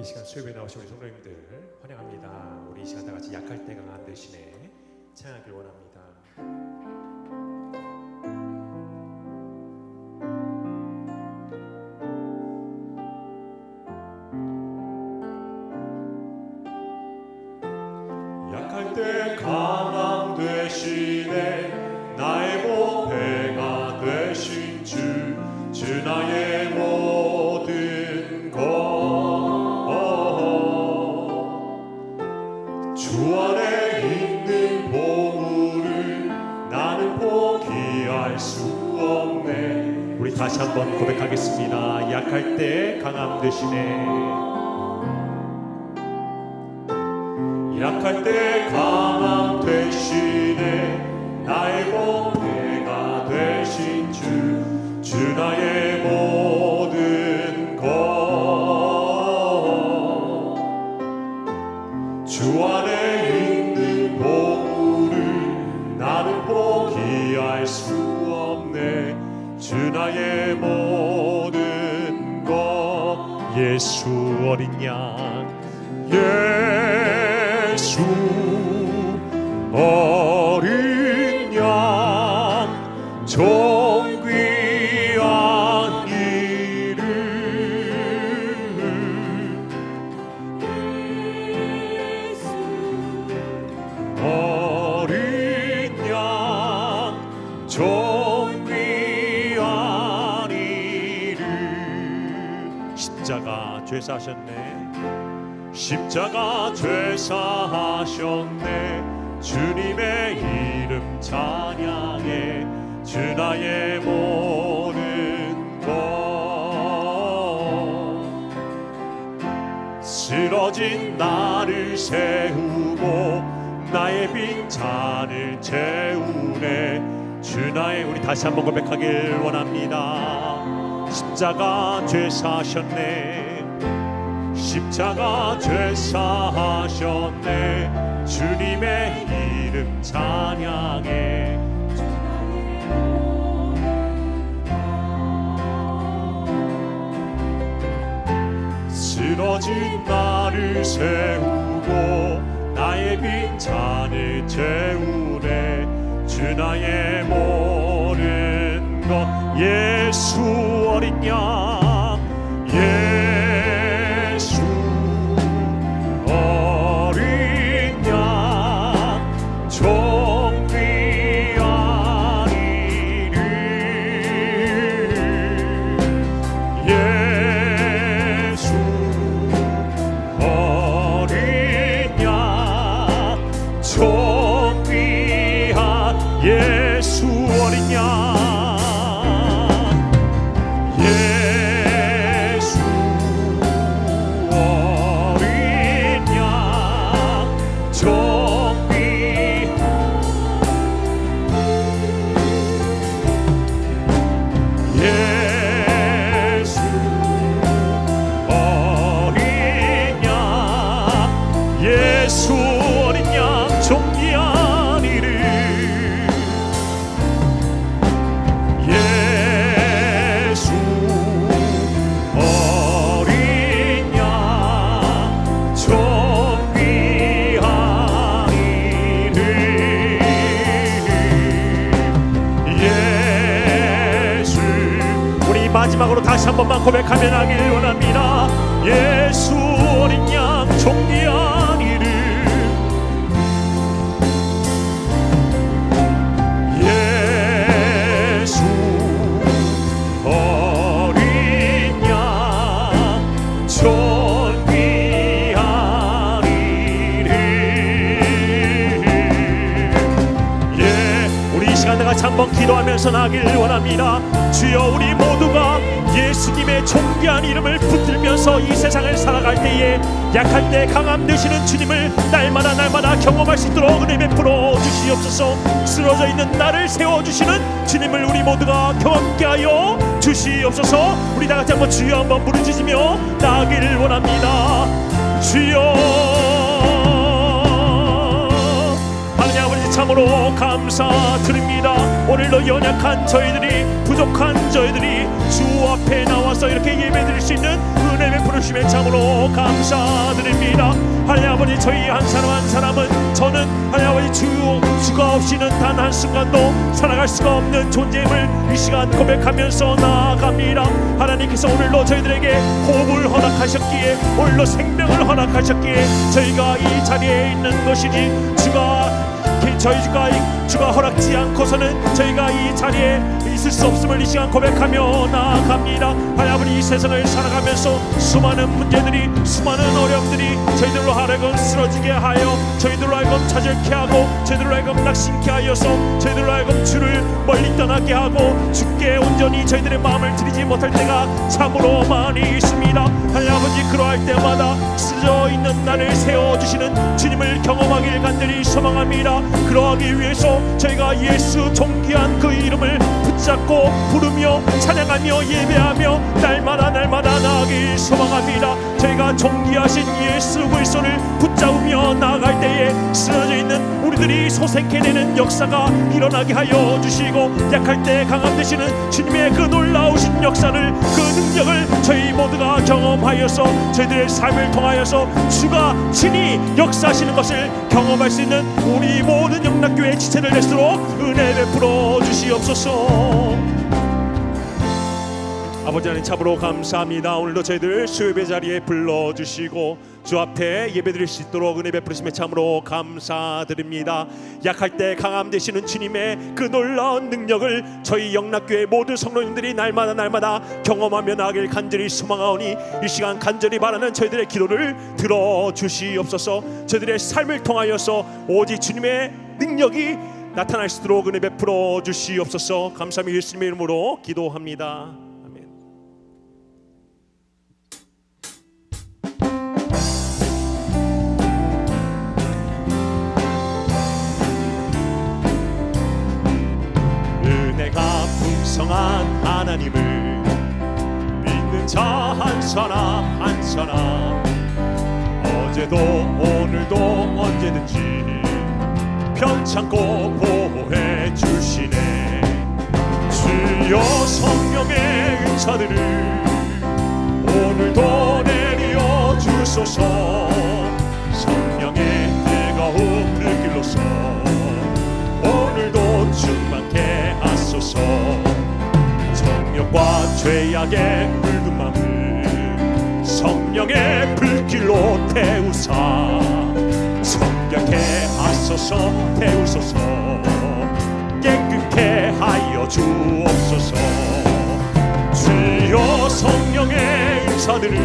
이 시간 수요일에 나오신 우리 성도님들 환영합니다. 우리 이 시간 다 같이 약할 때 강한 대신에 찬양하길 원합니다. 약할 때 강함 되시네 나의 보배가 되신 주 나의 모든 것 주 안에 있는 보물을 나는 포기할 수 없네. 우리 다시 한번 고백하겠습니다. 약할 때 강함 되시네 약할 때 강함 되시네 나의 보배가 되신 주 나의 모든 것 주 안에 있는 보물을 나는 포기할 수 없네. 주 나의 모든 것 예수 어린 양 예수 어린 양 존귀한 이름 예수 어린 양 존귀한 이름 십자가 죄사하셨네 십자가 죄사하셨네 주님의 이름 찬양해 주 나의 모든 것 쓰러진 나를 세우고 나의 빈잔을 채우네 주 나의 우리 다시 한번 고백하길 원합니다. 십자가 죄사하셨네 십자가 죄사하셨네 주님의 이름 찬양해 쓰러진 나를 세우고 나의 빈잔을 채우네 주 나의 모든 것 예수 어린 양 예수 어린 양 존귀한 이름 예수 어린 양 존귀한 예수 어린 양 예수 어린 양 존귀한 이름 예수 어린 양 존귀한 이름 예수 우리 마지막으로 다시 한 번만 고백하면 하길 원합니다. 예수 어린 양 존귀한 이름 예수 어린 양 존귀한 이름 우리 이 시간 다 같이 한번 기도하면서 나길 원합니다. 주여 우리 모두가 예수님의 존귀한 이름을 붙들면서 이 세상을 살아갈 때에 약할 때 강함 되시는 주님을 날마다 경험할 수 있도록 은혜 베풀어 주시옵소서. 쓰러져 있는 나를 세워주시는 주님을 우리 모두가 경험케 하여 주시옵소서. 우리 다 같이 한번 주여 한번 부르짖으며 나아가기를 원합니다. 주여 하느님 아버지 참으로 감사드립니다. 오늘도 연약한 저희들이, 부족한 저희들이 주 앞에 나와서 이렇게 예배드릴 수 있는 은혜 베풀으심에 참으로 감사드립니다. 하나님 아버지, 저희 한 사람 한 사람은, 저는 하나님 아버지 주가 없이는 단 한순간도 살아갈 수가 없는 존재임을 이 시간 고백하면서 나아갑니다. 하나님께서 오늘도 저희들에게 호흡을 허락하셨기에, 오늘도 생명을 허락하셨기에 저희가 이 자리에 있는 것이지, 주가 허락지 않고서는 저희가 이 자리에 있을 수 없음을 이 시간 고백하며 나아갑니다. 하나님 아버지, 이 세상을 살아가면서 수많은 문제들이, 수많은 어려움들이 저희들로 하여금 쓰러지게 하여, 저희들로 하여금 좌절케 하고, 저희들로 하여금 낙심케 하여서 저희들로 하여금 주를 멀리 떠나게 하고, 주께 온전히 저희들의 마음을 드리지 못할 때가 참으로 많이 있습니다. 하나님 아버지, 그러할 때마다 쓰러져 있는 나를 세워주시는 주님을 경험하길 간절히 소망합니다. 그러하기 위해서 저희가 예수 존귀한 그 이름을 붙잡고 부르며 찬양하며 예배하며 날마다 나아가길 소망합니다. 저희가 존귀하신 예수 그리스도를 붙잡으며 나아갈 때에 쓰러져 있는 우리들이 소생케 되는 역사가 일어나게 하여 주시고, 약할 때 강함 되시는 주님의 그 놀라우신 역사를, 그 능력을 저희 모두가 경험하여서 저희들의 삶을 통하여서 주가 친히 역사하시는 것을 경험할 수 있는 우리 모든 영락교회 지체들 될수록 은혜 베풀어 주시옵소서. 아버지 하나님, 참으로 감사합니다. 오늘도 저희들 수요예배 자리에 불러주시고 주 앞에 예배드릴 수 있도록 은혜 베푸시며 참으로 감사드립니다. 약할 때 강함 되시는 주님의 그 놀라운 능력을 저희 영락교회 모든 성도님들이 날마다 경험하며 나아가길 간절히 소망하오니, 이 시간 간절히 바라는 저희들의 기도를 들어주시옵소서. 저희들의 삶을 통하여서 오직 주님의 능력이 나타날 수 있도록 은혜 베풀어 주시옵소서. 감사합니다. 예수님의 이름으로 기도합니다. 풍성한 하나님을 믿는 자 한 사람 한 사람, 어제도 오늘도 언제든지 편찮고 보호해 주시네. 주여 성령의 은사들을 오늘도 내려 주소서. 성령의 뜨거운 불길로서 오늘도 충만케 하소서. 정욕과 죄악의 붉은 맘을 성령의 불길로 태우사 정결케 하소서. 태우소서. 깨끗게 하여 주옵소서. 주여 성령의 은사들을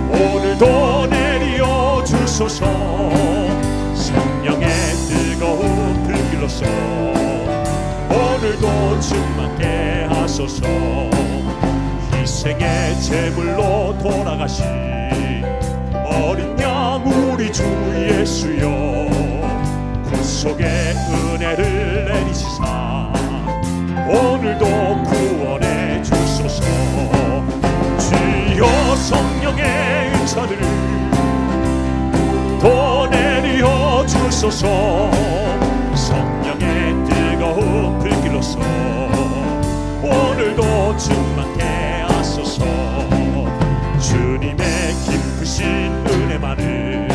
오늘도 내려 주소서. 성령의 뜨거운 불길로서 오늘도 충만케 하소서. 희생의 제물로 돌아가신 어린 양 우리 주 예수여, 구속의 은혜를 내리시사 오늘도 구원해 주소서. 주여 성령의 은사들을 더 내려 주소서. 성령의 뜨거운 불길로서 오늘도 충만케 하소서. 주님의 깊으신 은혜만을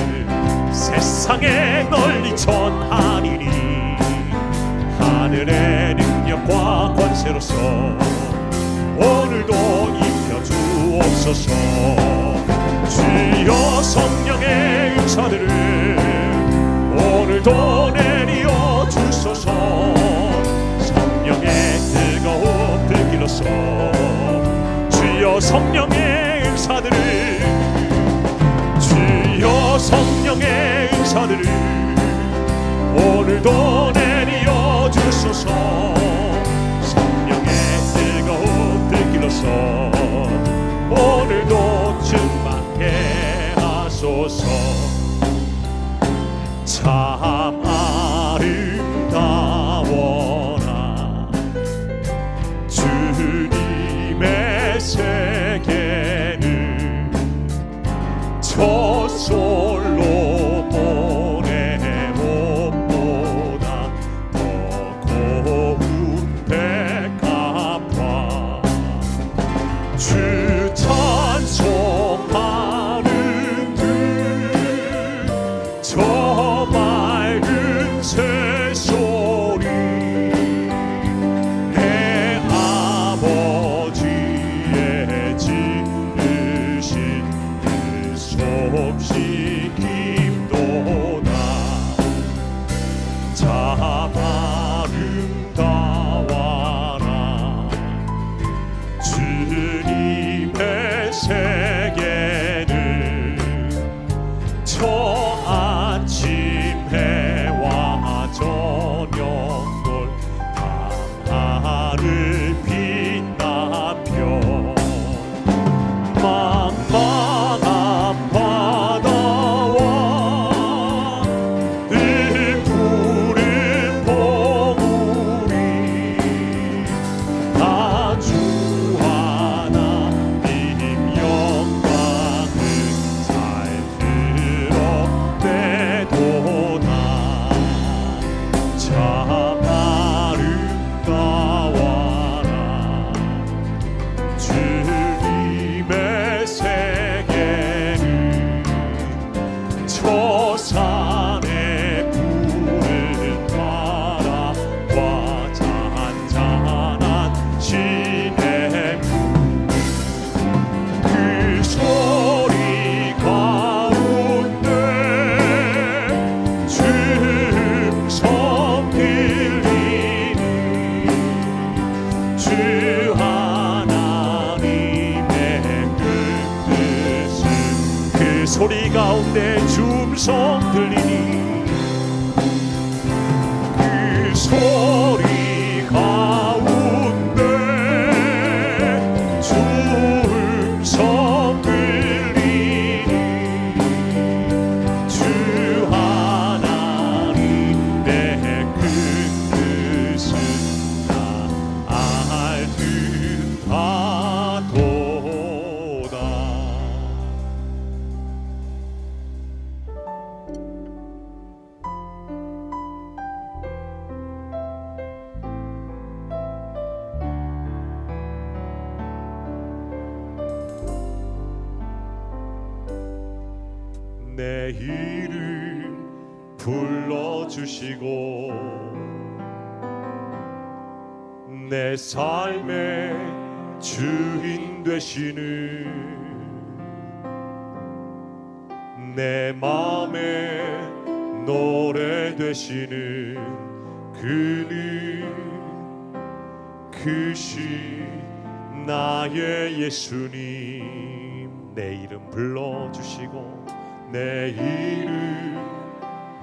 세상에 널리 전하리니 하늘의 능력과 권세로서 오늘도 입혀주옵소서. 주여 성령의 은사들을 오늘도 내려 주소서. 성령의 뜨거운 불길로서 주여 성령의 은사들을, 주여 성령의 은사들을 오늘도 내려 주소서. 성령의 뜨거운 불길로서 오늘도 충만케 하소서. 참 아름다워라 주님의 세계를 저 솔로몬의 못 소리 가운데 주음성 들리니 그 소리 가운데 주음성 들리니 주 하나님의 큰 뜻은 다 알 듯하도다. 내 이름 불러주시고 내 삶의 주인 되시는 내 맘의 노래 되시는 그는 크신 나의 예수님. 내 이름 불러주시고 내 이름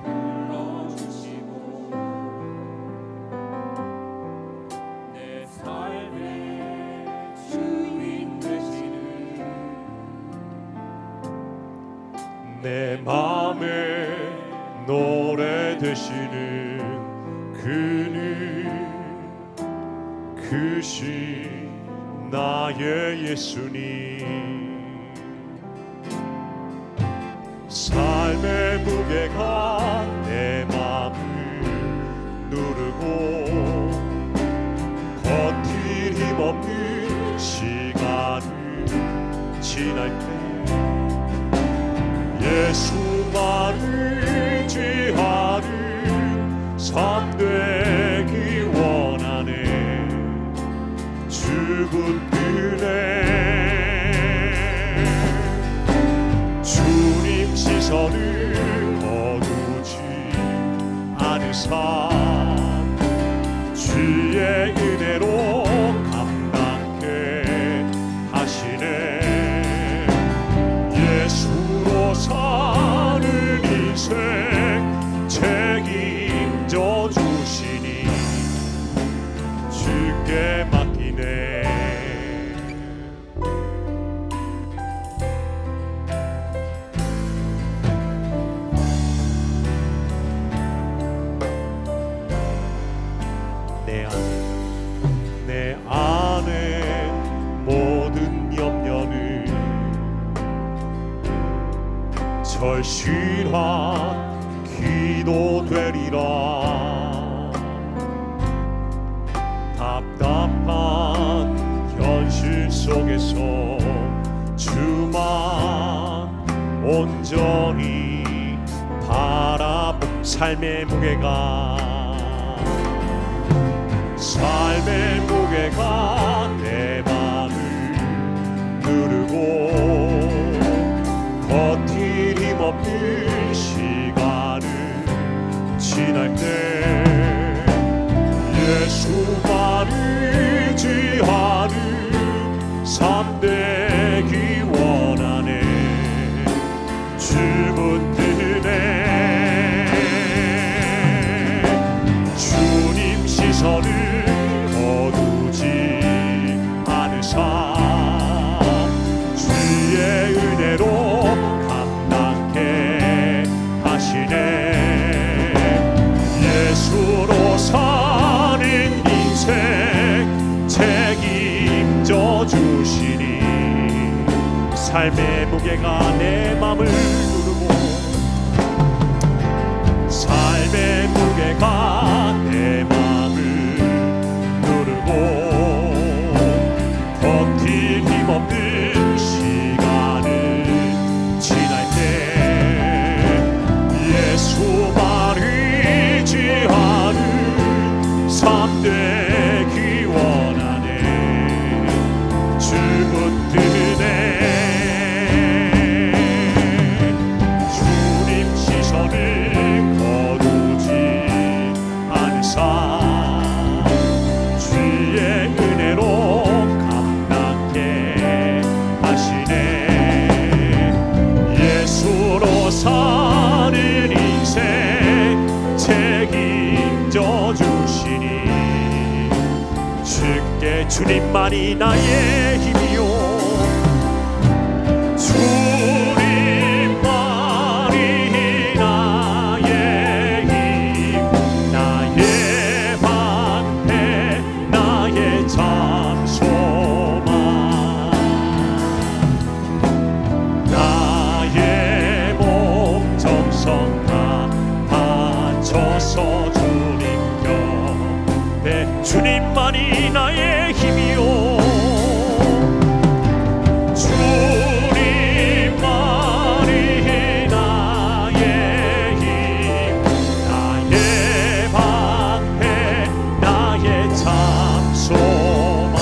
불러주시고 내 삶의 주인 되시는 내 맘의 노래 되시는 그는 크신 나의 예수님. 삶의 무게가 내 맘을 누르고 버틸 힘없는 시간을 지날 때 예수만 의지하는 삶 되기 원하네. 주붙드네 주님 시선을 거두지 않은 삶 주의 은혜로 감당케 하시네. 예수로 사는 인생 책임져 주시니 주께 맡기네. 내 안에 모든 염려는 절실한 기도 되리라. 답답한 현실 속에서 주만 온전히 바라본 삶의 무게가 내 맘을 누르고 버틸 힘없는 시간을 지날 때 예수만 의지하는 삶 되기 원하네. 주 붙드네 주님 시선을 주의 은혜로 감당케 하시네. 예수로 사는 인생 책임져 주시니 삶의 무게가 내 맘을 누르고 삶의 무게가 내 맘을 누르고 버틸 힘없는 시간을 지날 때 예수만 의지하는 삶 되기 원하네. 주 붙드네 주님 시선을 거두지 않은 삶 주의 은혜로 감당케 하시네. 예수 주께 주님만이 나의 힘이요 주님만이 나의 힘 나의 방패 나의 잠소망 나의 몸 정성 다 바쳐서 주님 곁에 주님만이 나의 힘이요 주님만이 나의 힘 나의 방패 나의 참소망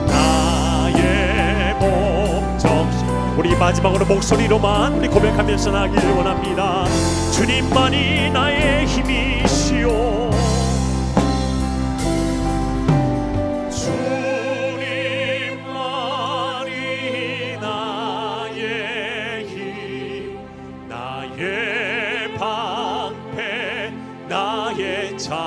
나의 몸 정성 우리 마지막으로 목소리로만 우리 고백하면서 나길 원합니다. 주님만이 나의 힘이시오 주님만이 나의 힘 나의 방패 나의 잠소망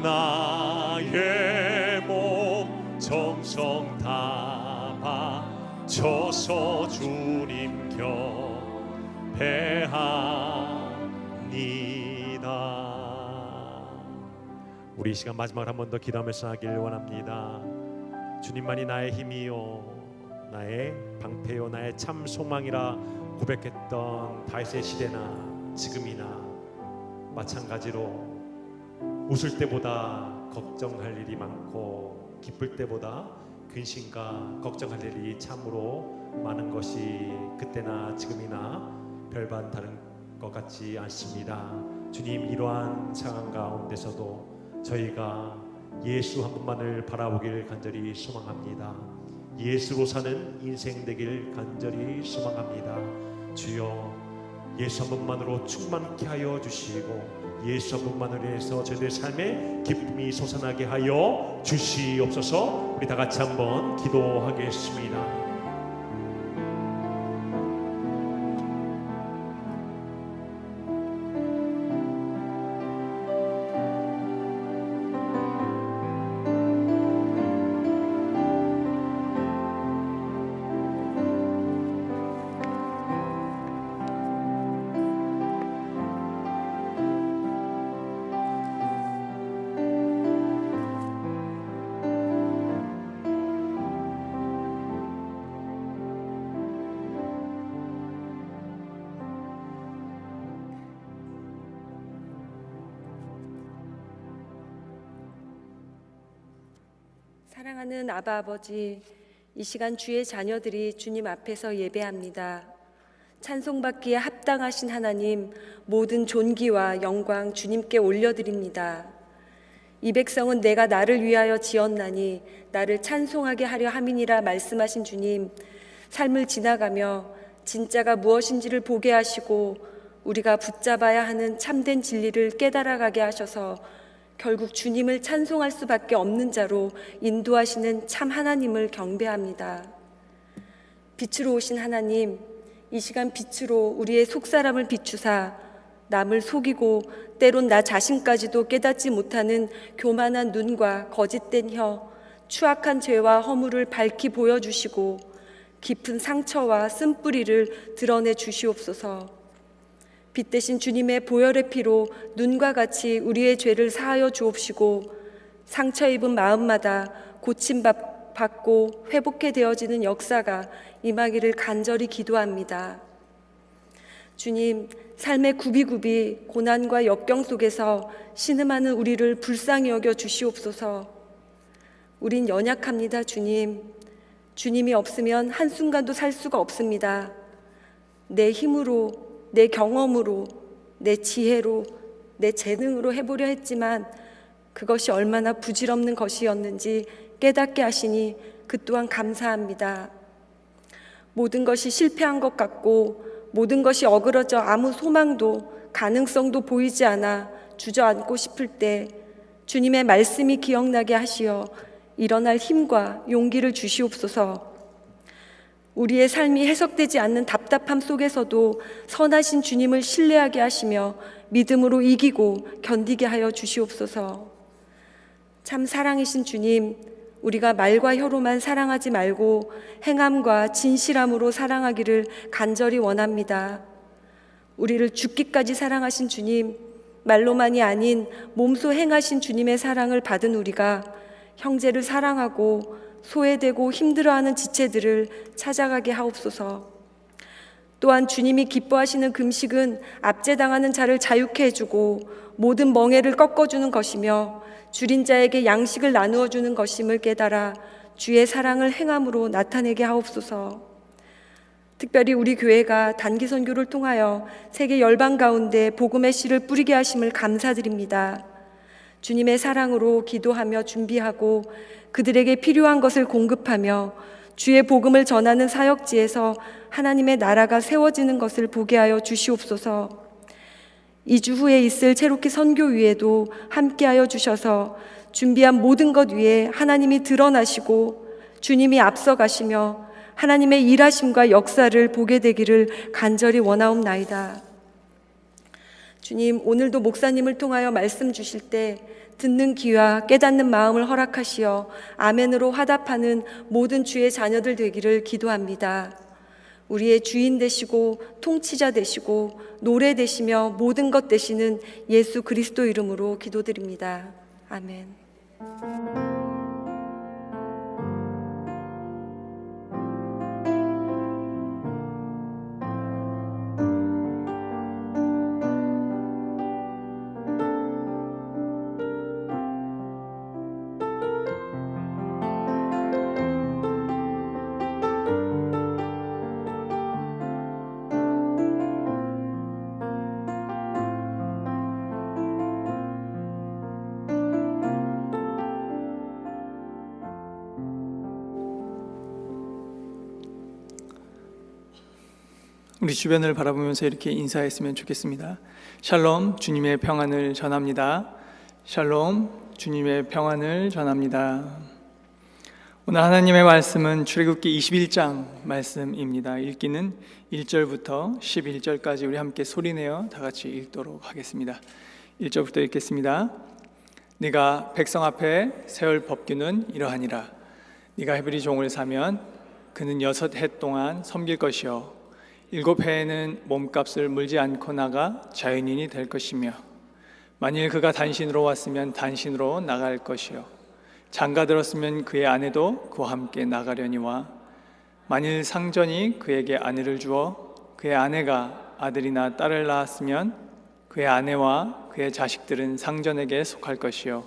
나의 몸 정성 다 바쳐서 주님 곁에 합니다. 우리 이 시간 마지막으로 한 번 더 기도하면서 하길 원합니다. 주님만이 나의 힘이요 나의 방패요 나의 참 소망이라 고백했던 다윗의 시대나 지금이나 마찬가지로 웃을 때보다 걱정할 일이 많고 기쁠 때보다 근심과 걱정할 일이 참으로 많은 것이 그때나 지금이나 별반 다른 것 같지 않습니다. 주님 이러한 상황 가운데서도 저희가 예수 한 분만을 바라보길 간절히 소망합니다. 예수로 사는 인생 되길 간절히 소망합니다. 주여 예수 한 분만으로 충만케 하여 주시고 예수 한 분만으로 해서 저희들 삶에 기쁨이 솟아나게 하여 주시옵소서. 우리 다 같이 한번 기도하겠습니다. 사랑하는 아바 아버지, 이 시간 주의 자녀들이 주님 앞에서 예배합니다. 찬송받기에 합당하신 하나님, 모든 존귀와 영광 주님께 올려드립니다. 이 백성은 내가 나를 위하여 지었나니 나를 찬송하게 하려 함이니라 말씀하신 주님, 삶을 지나가며 진짜가 무엇인지를 보게 하시고 우리가 붙잡아야 하는 참된 진리를 깨달아가게 하셔서 결국 주님을 찬송할 수밖에 없는 자로 인도하시는 참 하나님을 경배합니다. 빛으로 오신 하나님, 이 시간 빛으로 우리의 속사람을 비추사 남을 속이고 때론 나 자신까지도 깨닫지 못하는 교만한 눈과 거짓된 혀, 추악한 죄와 허물을 밝히 보여주시고 깊은 상처와 쓴뿌리를 드러내 주시옵소서. 빛 대신 주님의 보혈의 피로 눈과 같이 우리의 죄를 사하여 주옵시고 상처 입은 마음마다 고침받고 회복해 되어지는 역사가 임하기를 간절히 기도합니다. 주님, 삶의 굽이굽이 고난과 역경 속에서 신음하는 우리를 불쌍히 여겨 주시옵소서. 우린 연약합니다, 주님. 주님이 없으면 한순간도 살 수가 없습니다. 내 힘으로, 내 경험으로, 내 지혜로, 내 재능으로 해보려 했지만 그것이 얼마나 부질없는 것이었는지 깨닫게 하시니 그 또한 감사합니다. 모든 것이 실패한 것 같고 모든 것이 어그러져 아무 소망도 가능성도 보이지 않아 주저앉고 싶을 때 주님의 말씀이 기억나게 하시어 일어날 힘과 용기를 주시옵소서. 우리의 삶이 해석되지 않는 답답함 속에서도 선하신 주님을 신뢰하게 하시며 믿음으로 이기고 견디게 하여 주시옵소서. 참 사랑이신 주님, 우리가 말과 혀로만 사랑하지 말고 행함과 진실함으로 사랑하기를 간절히 원합니다. 우리를 죽기까지 사랑하신 주님, 말로만이 아닌 몸소 행하신 주님의 사랑을 받은 우리가 형제를 사랑하고 소외되고 힘들어하는 지체들을 찾아가게 하옵소서. 또한 주님이 기뻐하시는 금식은 압제당하는 자를 자유케 해주고 모든 멍에를 꺾어주는 것이며 줄인 자에게 양식을 나누어 주는 것임을 깨달아 주의 사랑을 행함으로 나타내게 하옵소서. 특별히 우리 교회가 단기 선교를 통하여 세계 열방 가운데 복음의 씨를 뿌리게 하심을 감사드립니다. 주님의 사랑으로 기도하며 준비하고 그들에게 필요한 것을 공급하며 주의 복음을 전하는 사역지에서 하나님의 나라가 세워지는 것을 보게 하여 주시옵소서. 2주 후에 있을 체로키 선교위에도 함께하여 주셔서 준비한 모든 것 위에 하나님이 드러나시고 주님이 앞서가시며 하나님의 일하심과 역사를 보게 되기를 간절히 원하옵나이다. 주님, 오늘도 목사님을 통하여 말씀 주실 때 듣는 귀와 깨닫는 마음을 허락하시어 아멘으로 화답하는 모든 주의 자녀들 되기를 기도합니다. 우리의 주인 되시고 통치자 되시고 노래 되시며 모든 것 되시는 예수 그리스도 이름으로 기도드립니다. 아멘. 우리 주변을 바라보면서 이렇게 인사했으면 좋겠습니다. 샬롬, 주님의 평안을 전합니다. 샬롬, 주님의 평안을 전합니다. 오늘 하나님의 말씀은 출애굽기 21장 말씀입니다. 읽기는 1절부터 11절까지 우리 함께 소리내어 다 같이 읽도록 하겠습니다. 1절부터 읽겠습니다. 네가 백성 앞에 세울 법규는 이러하니라. 네가 헤브리 종을 사면 그는 6해 동안 섬길 것이요 7해에는 몸값을 물지 않고 나가 자연인이 될 것이며 만일 그가 단신으로 왔으면 단신으로 나갈 것이요 장가 들었으면 그의 아내도 그와 함께 나가려니와 만일 상전이 그에게 아내를 주어 그의 아내가 아들이나 딸을 낳았으면 그의 아내와 그의 자식들은 상전에게 속할 것이요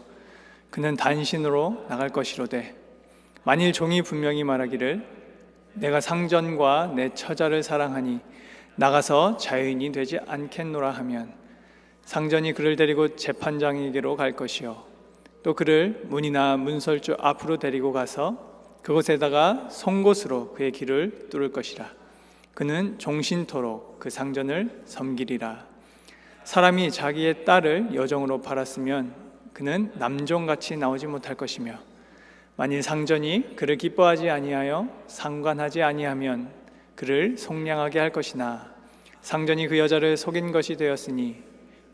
그는 단신으로 나갈 것이로되 만일 종이 분명히 말하기를 내가 상전과 내 처자를 사랑하니 나가서 자유인이 되지 않겠노라 하면 상전이 그를 데리고 재판장에게로 갈 것이요 또 그를 문이나 문설주 앞으로 데리고 가서 그곳에다가 송곳으로 그의 길을 뚫을 것이라. 그는 종신토록 그 상전을 섬기리라. 사람이 자기의 딸을 여종으로 팔았으면 그는 남종같이 나오지 못할 것이며 만일 상전이 그를 기뻐하지 아니하여 상관하지 아니하면 그를 속량하게 할 것이나 상전이 그 여자를 속인 것이 되었으니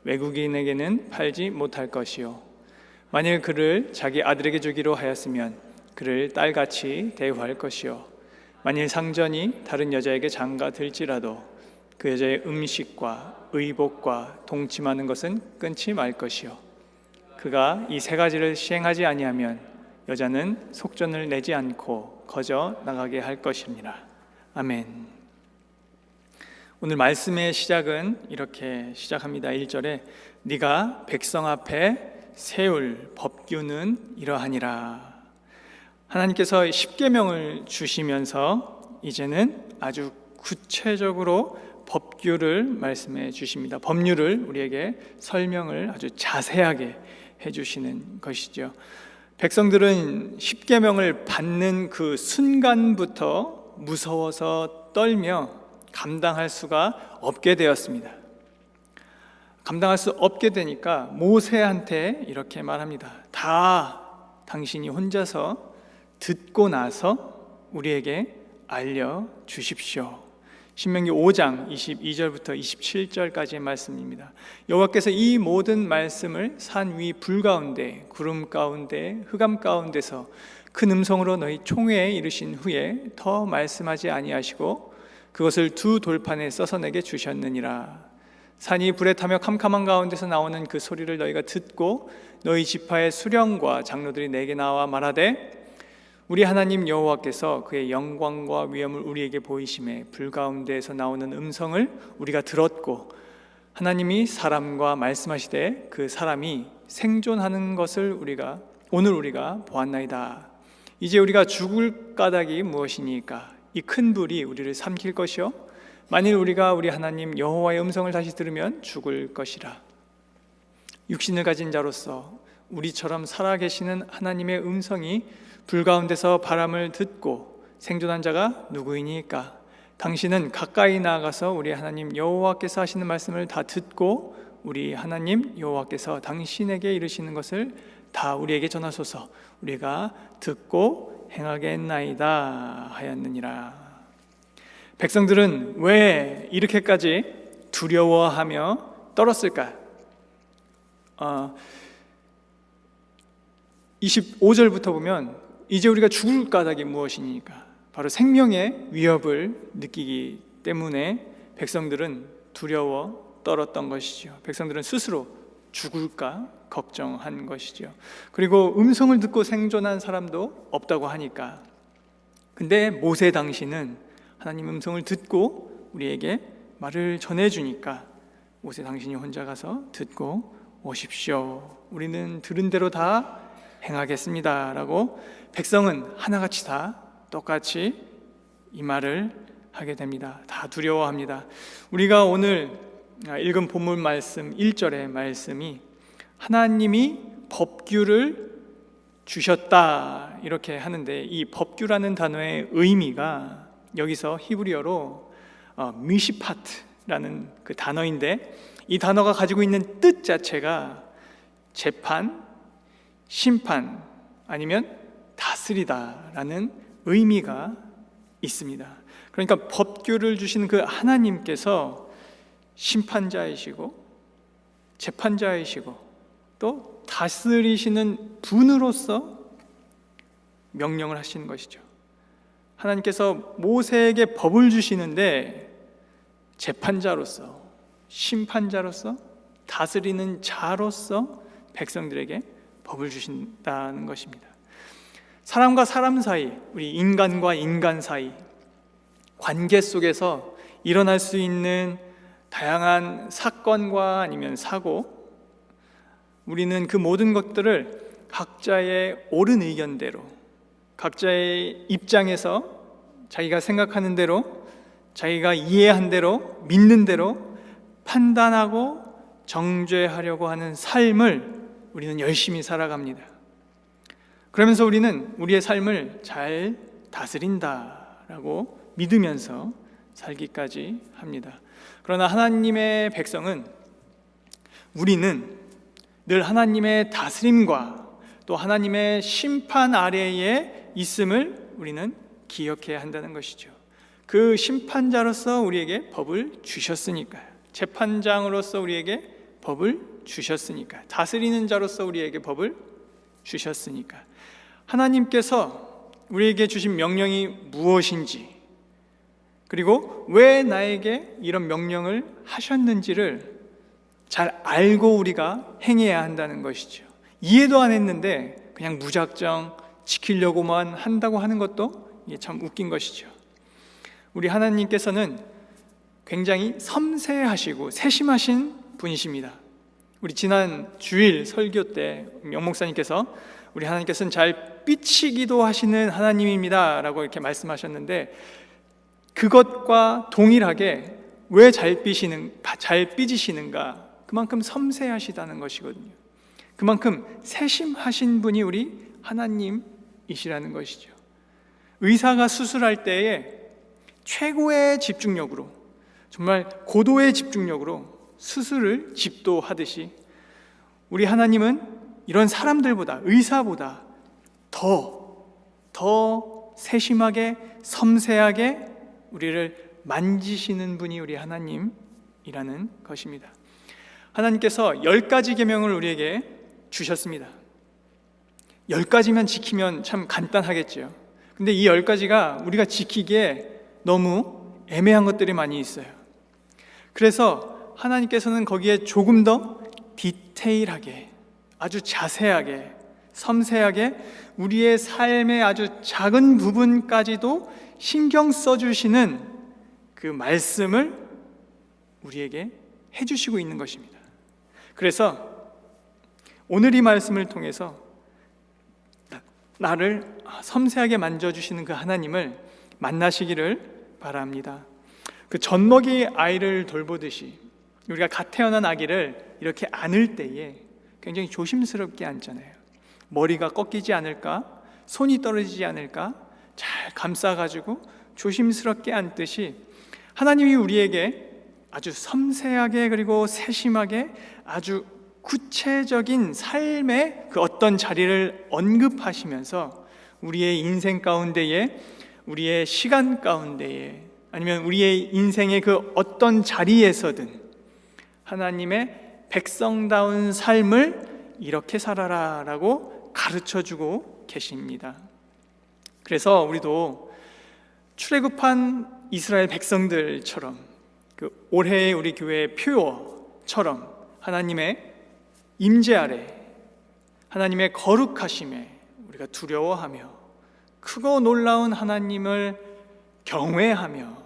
외국인에게는 팔지 못할 것이요 만일 그를 자기 아들에게 주기로 하였으면 그를 딸같이 대우할 것이요 만일 상전이 다른 여자에게 장가 들지라도 그 여자의 음식과 의복과 동침하는 것은 끊지 말 것이요 그가 이 3가지를 시행하지 아니하면 여자는 속전을 내지 않고 거저 나가게 할 것이니라. 아멘. 오늘 말씀의 시작은 이렇게 시작합니다. 1절에 네가 백성 앞에 세울 법규는 이러하니라. 하나님께서 십계명을 주시면서 이제는 아주 구체적으로 법규를 말씀해 주십니다. 법률을 우리에게 설명을 아주 자세하게 해주시는 것이죠. 백성들은 십계명을 받는 그 순간부터 무서워서 떨며 감당할 수가 없게 되었습니다. 감당할 수 없게 되니까 모세한테 이렇게 말합니다. 다 당신이 혼자서 듣고 나서 우리에게 알려주십시오. 신명기 5장 22절부터 27절까지의 말씀입니다. 여호와께서 이 모든 말씀을 산 위 불 가운데 구름 가운데 흑암 가운데서 큰 음성으로 너희 총회에 이르신 후에 더 말씀하지 아니하시고 그것을 두 돌판에 써서 내게 주셨느니라. 산이 불에 타며 캄캄한 가운데서 나오는 그 소리를 너희가 듣고 너희 지파의 수령과 장로들이 내게 나와 말하되 우리 하나님 여호와께서 그의 영광과 위엄을 우리에게 보이심에 불 가운데에서 나오는 음성을 우리가 들었고 하나님이 사람과 말씀하시되 그 사람이 생존하는 것을 오늘 우리가 보았나이다. 이제 우리가 죽을 까닭이 무엇이니까? 이 큰 불이 우리를 삼킬 것이요 만일 우리가 우리 하나님 여호와의 음성을 다시 들으면 죽을 것이라. 육신을 가진 자로서 우리처럼 살아계시는 하나님의 음성이 불 가운데서 바람을 듣고 생존한 자가 누구이니까? 당신은 가까이 나아가서 우리 하나님 여호와께서 하시는 말씀을 다 듣고 우리 하나님 여호와께서 당신에게 이르시는 것을 다 우리에게 전하소서. 우리가 듣고 행하겠나이다 하였느니라. 백성들은 왜 이렇게까지 두려워하며 떨었을까? 25절부터 보면 이제 우리가 죽을 까닭이 무엇이니까? 바로 생명의 위협을 느끼기 때문에 백성들은 두려워 떨었던 것이죠. 백성들은 스스로 죽을까 걱정한 것이죠. 그리고 음성을 듣고 생존한 사람도 없다고 하니까. 근데 모세 당신은 하나님 음성을 듣고 우리에게 말을 전해주니까 모세 당신이 혼자 가서 듣고 오십시오. 우리는 들은 대로 다 행하겠습니다 라고 백성은 하나같이 다 똑같이 이 말을 하게 됩니다. 다 두려워합니다. 우리가 오늘 읽은 본문 말씀 1절의 말씀이 하나님이 법규를 주셨다 이렇게 하는데 이 법규라는 단어의 의미가 여기서 히브리어로 미시파트라는 그 단어인데 이 단어가 가지고 있는 뜻 자체가 재판, 심판 아니면 다스리다라는 의미가 있습니다. 그러니까 법규를 주시는 그 하나님께서 심판자이시고 재판자이시고 또 다스리시는 분으로서 명령을 하시는 것이죠. 하나님께서 모세에게 법을 주시는데 재판자로서 심판자로서 다스리는 자로서 백성들에게 법을 주신다는 것입니다. 사람과 사람 사이, 우리 인간과 인간 사이 관계 속에서 일어날 수 있는 다양한 사건과 아니면 사고, 우리는 그 모든 것들을 각자의 옳은 의견대로, 각자의 입장에서 자기가 생각하는 대로, 자기가 이해한 대로, 믿는 대로 판단하고 정죄하려고 하는 삶을 우리는 열심히 살아갑니다. 그러면서 우리는 우리의 삶을 잘 다스린다라고 믿으면서 살기까지 합니다. 그러나 하나님의 백성은, 우리는 늘 하나님의 다스림과 또 하나님의 심판 아래에 있음을 우리는 기억해야 한다는 것이죠. 그 심판자로서 우리에게 법을 주셨으니까요. 재판장으로서 우리에게 법을 주셨으니까, 다스리는 자로서 우리에게 법을 주셨으니까, 하나님께서 우리에게 주신 명령이 무엇인지, 그리고 왜 나에게 이런 명령을 하셨는지를 잘 알고 우리가 행해야 한다는 것이죠. 이해도 안 했는데 그냥 무작정 지키려고만 한다고 하는 것도 이게 참 웃긴 것이죠. 우리 하나님께서는 굉장히 섬세하시고 세심하신 분이십니다. 우리 지난 주일 설교 때 명 목사님께서 우리 하나님께서는 잘 삐치기도 하시는 하나님입니다 라고 이렇게 말씀하셨는데, 그것과 동일하게 왜 잘 삐지시는가? 그만큼 섬세하시다는 것이거든요. 그만큼 세심하신 분이 우리 하나님이시라는 것이죠. 의사가 수술할 때에 최고의 집중력으로, 정말 고도의 집중력으로 수술을 집도하듯이 우리 하나님은 이런 사람들보다, 의사보다 더 세심하게 섬세하게 우리를 만지시는 분이 우리 하나님이라는 것입니다. 하나님께서 10가지 계명을 우리에게 주셨습니다. 10가지만 지키면 참 간단하겠죠. 근데 이 10가지가 우리가 지키기에 너무 애매한 것들이 많이 있어요. 그래서 하나님께서는 거기에 조금 더 디테일하게, 아주 자세하게, 섬세하게 우리의 삶의 아주 작은 부분까지도 신경 써주시는 그 말씀을 우리에게 해주시고 있는 것입니다. 그래서 오늘 이 말씀을 통해서 나를 섬세하게 만져주시는 그 하나님을 만나시기를 바랍니다. 그 젖먹이 아이를 돌보듯이 우리가 갓 태어난 아기를 이렇게 안을 때에 굉장히 조심스럽게 안잖아요. 머리가 꺾이지 않을까, 손이 떨어지지 않을까 잘 감싸가지고 조심스럽게 안듯이 하나님이 우리에게 아주 섬세하게 그리고 세심하게 아주 구체적인 삶의 그 어떤 자리를 언급하시면서 우리의 인생 가운데에, 우리의 시간 가운데에, 아니면 우리의 인생의 그 어떤 자리에서든 하나님의 백성다운 삶을 이렇게 살아라 라고 가르쳐주고 계십니다. 그래서 우리도 출애굽한 이스라엘 백성들처럼 그 올해의 우리 교회의 표어처럼 하나님의 임재 아래, 하나님의 거룩하심에 우리가 두려워하며 크고 놀라운 하나님을 경외하며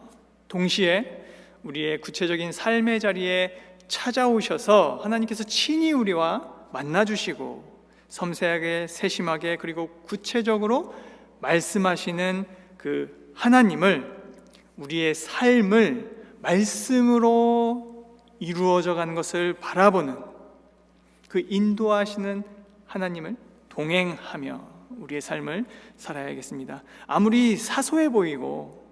동시에 우리의 구체적인 삶의 자리에 찾아오셔서 하나님께서 친히 우리와 만나주시고 섬세하게 세심하게 그리고 구체적으로 말씀하시는 그 하나님을, 우리의 삶을 말씀으로 이루어져 가는 것을 바라보는 그 인도하시는 하나님을 동행하며 우리의 삶을 살아야겠습니다. 아무리 사소해 보이고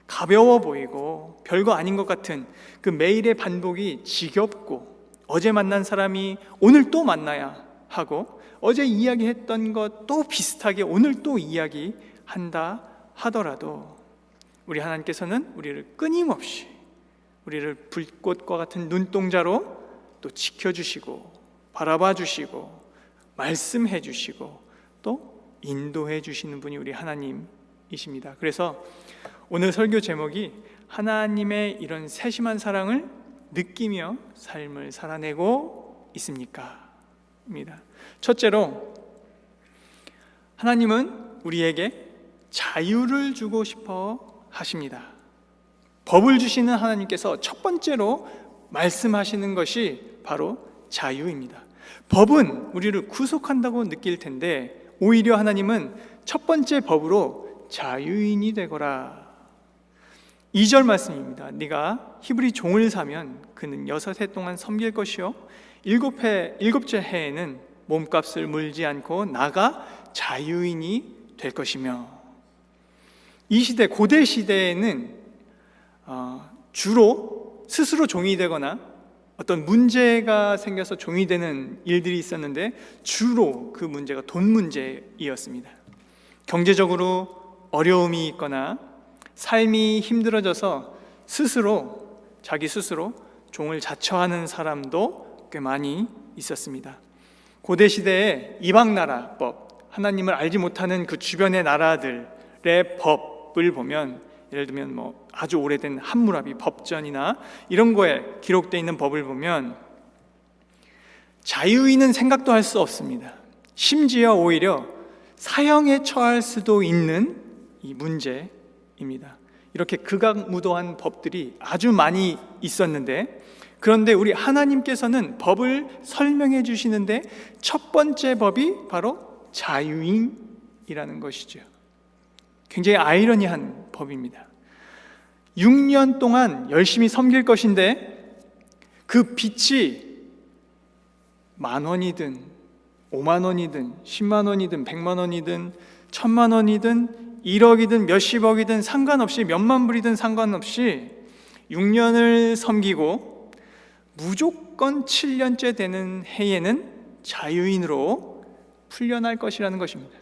가벼워 보이고 별거 아닌 것 같은 그 매일의 반복이 지겹고 어제 만난 사람이 오늘 또 만나야 하고 어제 이야기했던 것 또 비슷하게 오늘 또 이야기한다 하더라도 우리 하나님께서는 우리를 끊임없이 우리를 불꽃과 같은 눈동자로 또 지켜주시고 바라봐 주시고 말씀해 주시고 또 인도해 주시는 분이 우리 하나님이십니다. 그래서 오늘 설교 제목이 하나님의 이런 세심한 사랑을 느끼며 삶을 살아내고 있습니까? 입니다. 첫째로 하나님은 우리에게 자유를 주고 싶어 하십니다. 법을 주시는 하나님께서 첫 번째로 말씀하시는 것이 바로 자유입니다. 법은 우리를 구속한다고 느낄 텐데 오히려 하나님은 첫 번째 법으로 자유인이 되거라. 2절 말씀입니다. 네가 히브리 종을 사면 그는 6해 동안 섬길 것이요 일곱째 해에는 몸값을 물지 않고 나가 자유인이 될 것이며. 이 시대, 고대 시대에는 주로 스스로 종이 되거나 어떤 문제가 생겨서 종이 되는 일들이 있었는데 주로 그 문제가 돈 문제이었습니다. 경제적으로 어려움이 있거나 삶이 힘들어져서 자기 스스로 종을 자처하는 사람도 꽤 많이 있었습니다. 고대 시대에 이방 나라법, 하나님을 알지 못하는 그 주변의 나라들의 법을 보면 예를 들면 아주 오래된 함무라비 법전이나 이런 거에 기록되어 있는 법을 보면 자유인은 생각도 할 수 없습니다. 심지어 오히려 사형에 처할 수도 있는 이 문제입니다. 이렇게 극악무도한 법들이 아주 많이 있었는데, 그런데 우리 하나님께서는 법을 설명해 주시는데 첫 번째 법이 바로 자유인이라는 것이죠. 굉장히 아이러니한 법입니다. 6년 동안 열심히 섬길 것인데 그 빚이 10,000원이든 50,000원이든 100,000원이든 100,000원이든 1,000,000원이든 1억이든 몇십억이든 상관없이 몇만 불이든 상관없이 6년을 섬기고 무조건 7년째 되는 해에는 자유인으로 풀려날 것이라는 것입니다.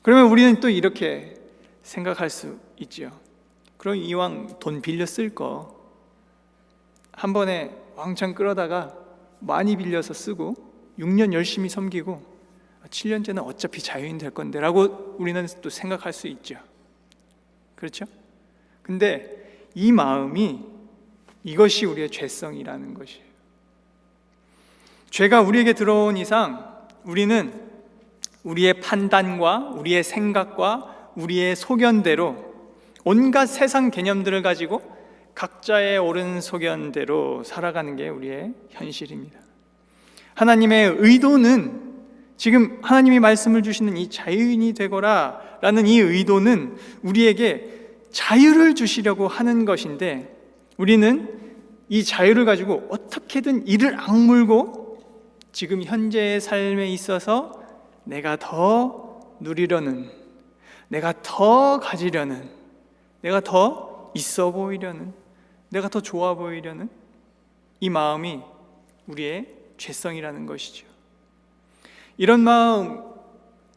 그러면 우리는 또 이렇게 생각할 수 있지요. 그럼 이왕 돈 빌려 쓸 거 한 번에 왕창 끌어다가 많이 빌려서 쓰고 6년 열심히 섬기고 7년째는 어차피 자유인 될 건데 라고 우리는 또 생각할 수 있죠. 그렇죠? 근데 이 마음이, 이것이 우리의 죄성이라는 것이에요. 죄가 우리에게 들어온 이상 우리는 우리의 판단과 우리의 생각과 우리의 소견대로 온갖 세상 개념들을 가지고 각자의 옳은 소견대로 살아가는 게 우리의 현실입니다. 하나님의 의도는, 지금 하나님이 말씀을 주시는 이 자유인이 되거라 라는 이 의도는 우리에게 자유를 주시려고 하는 것인데, 우리는 이 자유를 가지고 어떻게든 이를 악물고 지금 현재의 삶에 있어서 내가 더 누리려는, 내가 더 가지려는, 내가 더 있어 보이려는, 내가 더 좋아 보이려는 이 마음이 우리의 죄성이라는 것이죠. 이런 마음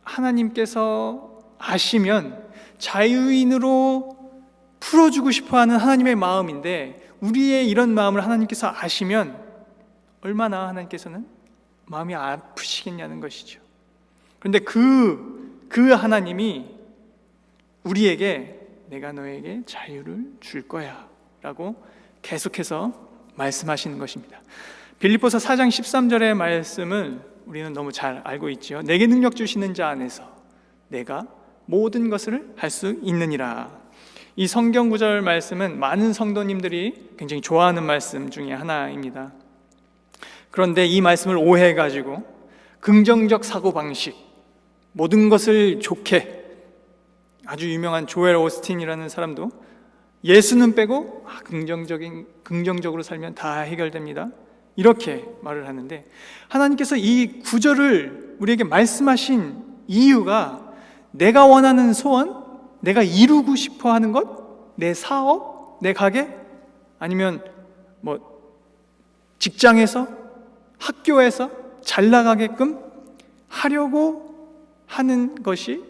하나님께서 아시면 자유인으로 풀어주고 싶어하는 하나님의 마음인데, 우리의 이런 마음을 하나님께서 아시면 얼마나 하나님께서는 마음이 아프시겠냐는 것이죠. 그런데 그 하나님이 우리에게 내가 너에게 자유를 줄 거야 라고 계속해서 말씀하시는 것입니다. 빌립보서 4장 13절의 말씀을 우리는 너무 잘 알고 있지요. 내게 능력 주시는 자 안에서 내가 모든 것을 할 수 있느니라. 이 성경 구절 말씀은 많은 성도님들이 굉장히 좋아하는 말씀 중에 하나입니다. 그런데 이 말씀을 오해해가지고 긍정적 사고방식, 모든 것을 좋게, 아주 유명한 조엘 오스틴이라는 사람도 예수는 빼고 긍정적으로 살면 다 해결됩니다, 이렇게 말을 하는데, 하나님께서 이 구절을 우리에게 말씀하신 이유가 내가 원하는 소원, 내가 이루고 싶어 하는 것, 내 사업, 내 가게, 아니면 직장에서, 학교에서 잘 나가게끔 하려고 하는 것이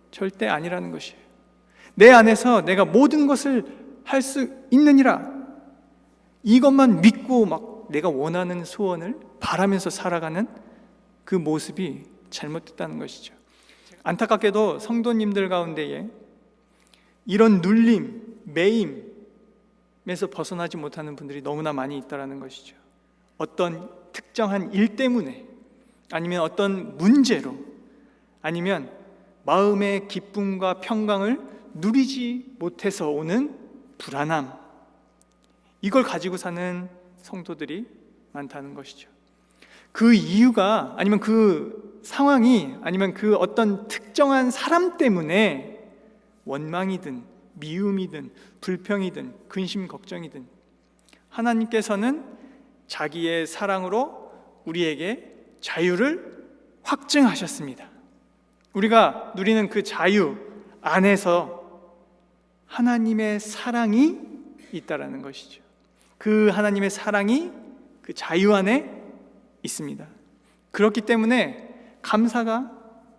절대 아니라는 것이에요. 내 안에서 내가 모든 것을 할 수 있느니라, 이것만 믿고 막 내가 원하는 소원을 바라면서 살아가는 그 모습이 잘못됐다는 것이죠. 안타깝게도 성도님들 가운데에 이런 눌림, 매임에서 벗어나지 못하는 분들이 너무나 많이 있다는 것이죠. 어떤 특정한 일 때문에, 아니면 어떤 문제로, 아니면 마음의 기쁨과 평강을 누리지 못해서 오는 불안함, 이걸 가지고 사는 성도들이 많다는 것이죠. 그 이유가, 아니면 그 상황이, 아니면 그 어떤 특정한 사람 때문에 원망이든 미움이든 불평이든 근심 걱정이든, 하나님께서는 자기의 사랑으로 우리에게 자유를 확증하셨습니다. 우리가 누리는 그 자유 안에서 하나님의 사랑이 있다라는 것이죠. 그 하나님의 사랑이 그 자유 안에 있습니다. 그렇기 때문에 감사가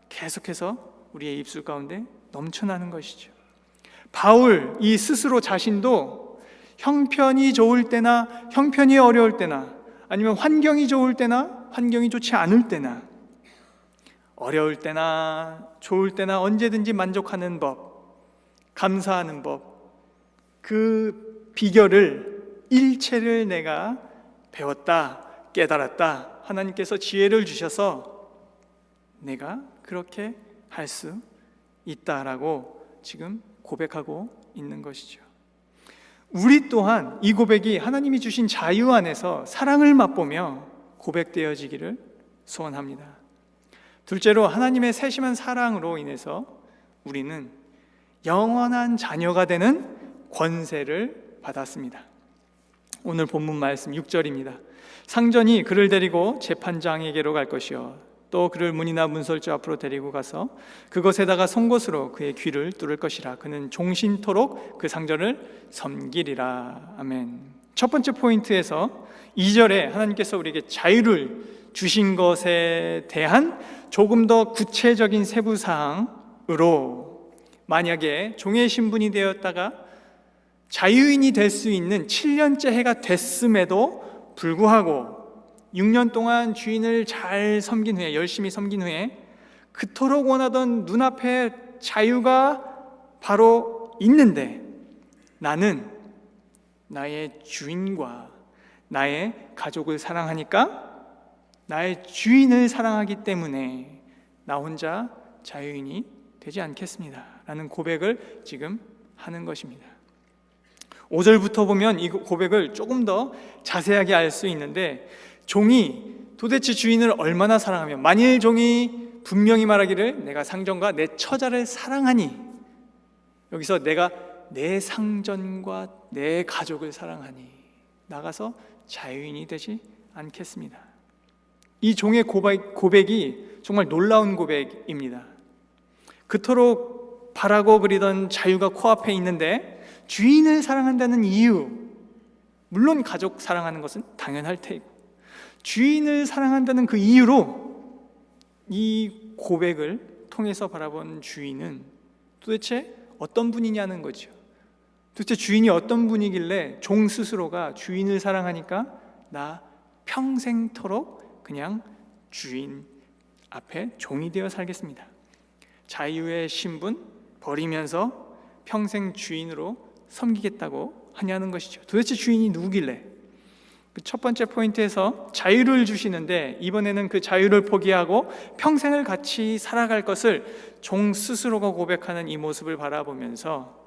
계속해서 우리의 입술 가운데 넘쳐나는 것이죠. 바울 이 스스로 자신도 형편이 좋을 때나 형편이 어려울 때나, 아니면 환경이 좋을 때나 환경이 좋지 않을 때나, 어려울 때나 좋을 때나 언제든지 만족하는 법, 감사하는 법, 그 비결을, 일체를 내가 배웠다, 깨달았다, 하나님께서 지혜를 주셔서 내가 그렇게 할 수 있다라고 지금 고백하고 있는 것이죠. 우리 또한 이 고백이 하나님이 주신 자유 안에서 사랑을 맛보며 고백되어지기를 소원합니다. 둘째로, 하나님의 세심한 사랑으로 인해서 우리는 영원한 자녀가 되는 권세를 받았습니다. 오늘 본문 말씀 6절입니다. 상전이 그를 데리고 재판장에게로 갈 것이요, 또 그를 문이나 문설주 앞으로 데리고 가서 그것에다가 송곳으로 그의 귀를 뚫을 것이라. 그는 종신토록 그 상전을 섬기리라. 아멘. 첫 번째 포인트에서 2절에 하나님께서 우리에게 자유를 주신 것에 대한 조금 더 구체적인 세부사항으로 만약에 종의 신분이 되었다가 자유인이 될 수 있는 7년째 해가 됐음에도 불구하고 6년 동안 주인을 잘 섬긴 후에, 열심히 섬긴 후에 그토록 원하던 눈앞에 자유가 바로 있는데 나는 나의 주인과 나의 가족을 사랑하니까, 나의 주인을 사랑하기 때문에 나 혼자 자유인이 되지 않겠습니다 라는 고백을 지금 하는 것입니다. 5절부터 보면 이 고백을 조금 더 자세하게 알 수 있는데, 종이 도대체 주인을 얼마나 사랑하면, 만일 종이 분명히 말하기를 내가 상전과 내 처자를 사랑하니, 여기서 내가 내 상전과 내 가족을 사랑하니 나가서 자유인이 되지 않겠습니다. 이 종의 고백이 정말 놀라운 고백입니다. 그토록 바라고 그리던 자유가 코앞에 있는데 주인을 사랑한다는 이유, 물론 가족 사랑하는 것은 당연할 테고, 주인을 사랑한다는 그 이유로 이 고백을 통해서 바라본 주인은 도대체 어떤 분이냐는 거죠. 도대체 주인이 어떤 분이길래 종 스스로가 주인을 사랑하니까 나 평생토록 그냥 주인 앞에 종이 되어 살겠습니다, 자유의 신분 버리면서 평생 주인으로 섬기겠다고 하냐는 것이죠. 도대체 주인이 누구길래? 그 첫 번째 포인트에서 자유를 주시는데, 이번에는 그 자유를 포기하고 평생을 같이 살아갈 것을 종 스스로가 고백하는 이 모습을 바라보면서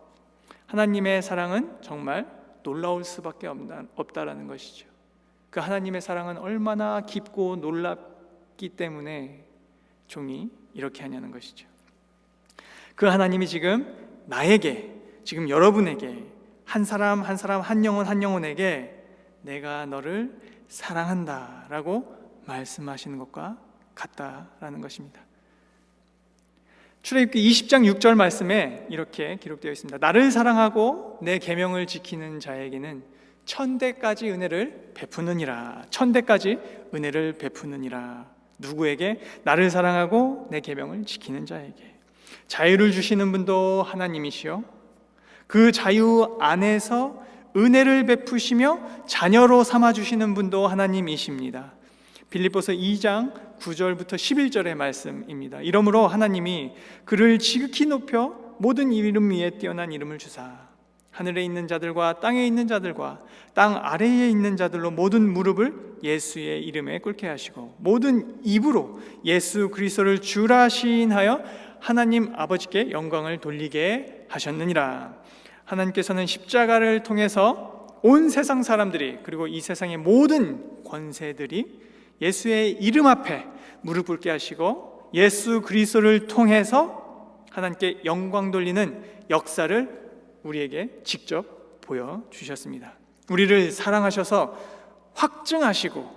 하나님의 사랑은 정말 놀라울 수밖에 없다라는 것이죠. 그 하나님의 사랑은 얼마나 깊고 놀랍기 때문에 종이 이렇게 하냐는 것이죠. 그 하나님이 지금 나에게, 지금 여러분에게, 한 사람 한 사람, 한 영혼 한 영혼에게 내가 너를 사랑한다 라고 말씀하시는 것과 같다라는 것입니다. 출애굽기 20장 6절 말씀에 이렇게 기록되어 있습니다. 나를 사랑하고 내 계명을 지키는 자에게는 1000대까지 은혜를 베푸느니라. 1000대까지 은혜를 베푸느니라. 누구에게? 나를 사랑하고 내 계명을 지키는 자에게. 자유를 주시는 분도 하나님이시요, 그 자유 안에서 은혜를 베푸시며 자녀로 삼아주시는 분도 하나님이십니다. 빌립보서 2장 9절부터 11절의 말씀입니다. 이러므로 하나님이 그를 지극히 높여 모든 이름 위에 뛰어난 이름을 주사 하늘에 있는 자들과 땅에 있는 자들과 땅 아래에 있는 자들로 모든 무릎을 예수의 이름에 꿇게 하시고 모든 입으로 예수 그리스도를 주라 시인하여 하나님 아버지께 영광을 돌리게 하셨느니라. 하나님께서는 십자가를 통해서 온 세상 사람들이, 그리고 이 세상의 모든 권세들이 예수의 이름 앞에 무릎 꿇게 하시고 예수 그리스도를 통해서 하나님께 영광 돌리는 역사를 우리에게 직접 보여주셨습니다. 우리를 사랑하셔서 확증하시고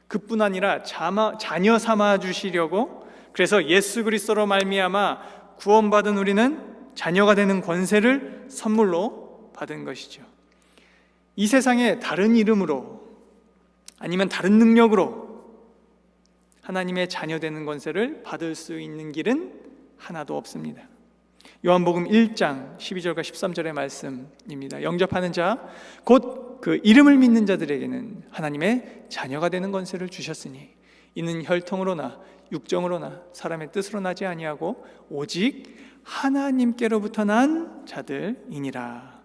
그뿐 아니라 자녀 삼아 주시려고, 그래서 예수 그리스도로 말미암아 구원받은 우리는 자녀가 되는 권세를 선물로 받은 것이죠. 이 세상에 다른 이름으로 아니면 다른 능력으로 하나님의 자녀 되는 권세를 받을 수 있는 길은 하나도 없습니다. 요한복음 1장 12절과 13절의 말씀입니다. 영접하는 자, 곧 그 이름을 믿는 자들에게는 하나님의 자녀가 되는 권세를 주셨으니 이는 혈통으로나 육정으로나 사람의 뜻으로 나지 아니하고 오직 하나님께로부터 난 자들이니라.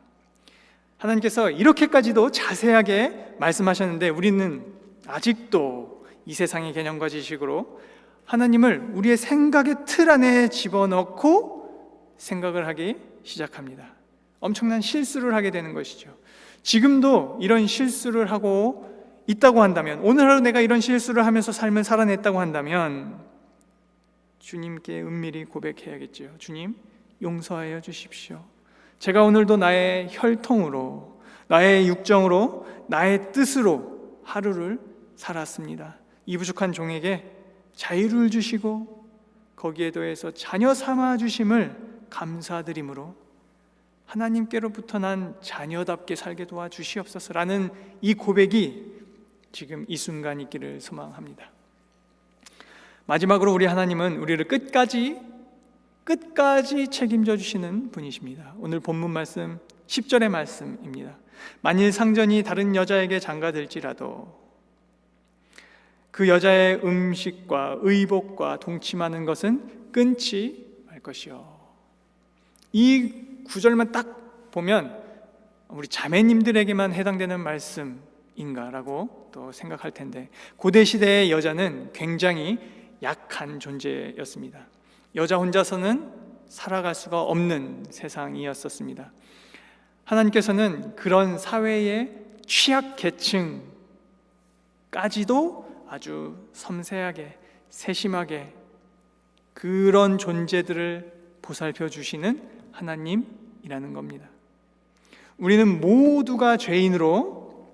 하나님께서 이렇게까지도 자세하게 말씀하셨는데 우리는 아직도 이 세상의 개념과 지식으로 하나님을 우리의 생각의 틀 안에 집어넣고 생각을 하기 시작합니다. 엄청난 실수를 하게 되는 것이죠. 지금도 이런 실수를 하고 있다고 한다면, 오늘 하루 내가 이런 실수를 하면서 삶을 살아냈다고 한다면 주님께 은밀히 고백해야겠죠. 주님, 용서하여 주십시오. 제가 오늘도 나의 혈통으로, 나의 육정으로, 나의 뜻으로 하루를 살았습니다. 이 부족한 종에게 자유를 주시고 거기에 더해서 자녀 삼아 주심을 감사드림으로 하나님께로부터 난 자녀답게 살게 도와주시옵소서라는 이 고백이 지금 이 순간 있기를 소망합니다. 마지막으로 우리 하나님은 우리를 끝까지 끝까지 책임져 주시는 분이십니다. 오늘 본문 말씀 10절의 말씀입니다. 만일 상전이 다른 여자에게 장가들지라도 그 여자의 음식과 의복과 동침하는 것은 끊지 말 것이요. 이 구절만 딱 보면 우리 자매님들에게만 해당되는 말씀인가라고 또 생각할 텐데, 고대 시대의 여자는 굉장히 약한 존재였습니다. 여자 혼자서는 살아갈 수가 없는 세상이었습니다. 하나님께서는 그런 사회의 취약계층까지도 아주 섬세하게 세심하게 그런 존재들을 보살펴 주시는 하나님이라는 겁니다. 우리는 모두가 죄인으로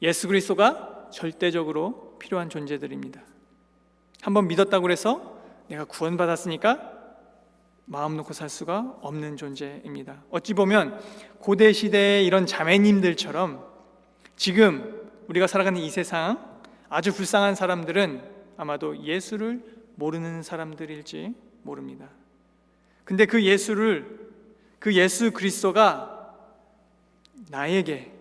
예수 그리스도가 절대적으로 필요한 존재들입니다. 한번 믿었다고 해서 내가 구원받았으니까 마음 놓고 살 수가 없는 존재입니다. 어찌 보면 고대 시대의 이런 자매님들처럼 지금 우리가 살아가는 이 세상 아주 불쌍한 사람들은 아마도 예수를 모르는 사람들일지 모릅니다. 근데 그 예수 그리스도가 나에게